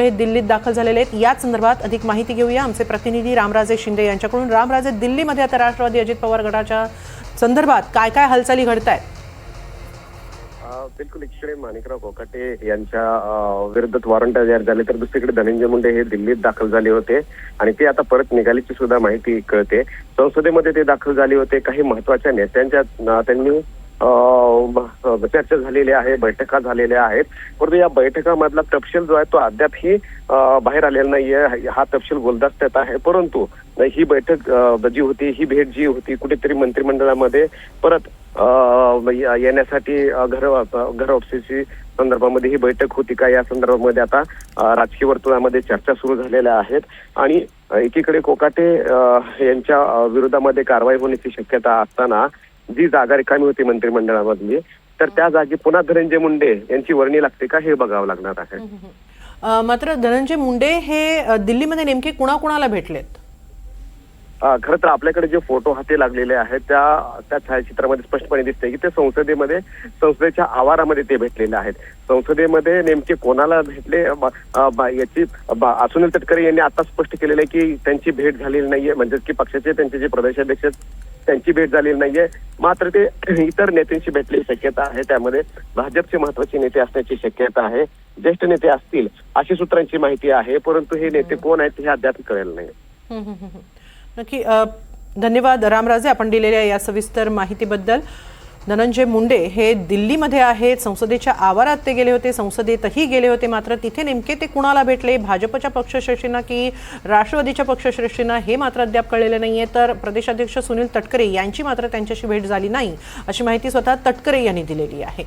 हे दिल्लीत दाखल झालेले आहेत। याच संदर्भात अधिक माहिती घेऊया आमचे प्रतिनिधी रामराजे शिंदे यांच्याकडून। रामराजे, दिल्लीमध्ये आता राष्ट्रवादी अजित पवार गटाच्या संदर्भात काय काय हालचाली घडतायत? बिलकुल, एकीकडे माणिकराव कोकाटे यांच्या विरुद्ध वॉरंट जाहीर झाले, तर दुसरीकडे धनंजय मुंडे हे दिल्लीत दाखल झाले होते आणि ते आता परत निघाल्याची सुद्धा माहिती कळते। संसदेमध्ये ते दाखल झाले होते। काही महत्वाच्या नेत्यांच्या त्यांनी चर्चा झालेली आहे, बैठका झालेल्या आहेत, परंतु या बैठकामधला तपशील जो आहे तो अद्यापही बाहेर आलेला नाहीये। हा तपशील गुलदस्त्यात आहे, परंतु ही बैठक जी होती, ही भेट जी होती, कुठेतरी मंत्रिमंडळामध्ये परत येण्यासाठी घर वापसीची संदर्भामध्ये ही बैठक होती का, या संदर्भामध्ये आता राजकीय वर्तुळामध्ये चर्चा सुरू झालेल्या आहेत। आणि एकीकडे कोकाटे यांच्या विरोधामध्ये कारवाई होण्याची शक्यता असताना जी जागा रिकामी होती मंत्रिमंडळामधली, तर त्या जागी पुन्हा धनंजय मुंडे यांची वर्णी लागते का हे बघावं लागणार आहे। मात्र धनंजय मुंडे हे दिल्लीमध्ये नेमके कुणाकुणाला भेटलेत? खरं तर आपल्याकडे जे फोटो हाती लागलेले आहेत त्या छायाचित्रामध्ये स्पष्टपणे दिसते की ते संसदेच्या आवारामध्ये ते भेटलेले आहेत। संसदेमध्ये नेमके कोणाला भेटले याची सुनील तटकरे यांनी आता स्पष्ट केलेलं आहे की त्यांची भेट झालेली नाहीये, म्हणजे की पक्षाचे त्यांचे जे प्रदेशाध्यक्ष त्यांची भेट झालेली नाहीये, मात्र ते इतर नेत्यांशी भेटण्याची शक्यता आहे। त्यामध्ये भाजपचे महत्वाचे नेते असण्याची शक्यता आहे, ज्येष्ठ नेते असतील अशी सूत्रांची माहिती आहे, परंतु हे नेते कोण आहेत हे अद्याप कळेल नाही। नक्की, धन्यवाद रामराजे आपण दिलेल्या या सविस्तर माहितीबद्दल। धनंजय मुंडे हे दिल्लीमध्ये आहेत, संसदेच्या आवारात ते गेले होते, संसदेतही गेले होते, मात्र तिथे नेमके ते कुणाला भेटले, भाजपच्या पक्षश्रेष्ठींना की राष्ट्रवादीच्या पक्षश्रेष्ठींना हे मात्र अद्याप कळलेले नाहीये। तर प्रदेशाध्यक्ष सुनील तटकरे यांची मात्र त्यांच्याशी भेट झाली नाही अशी माहिती स्वतः तटकरे यांनी दिलेली आहे।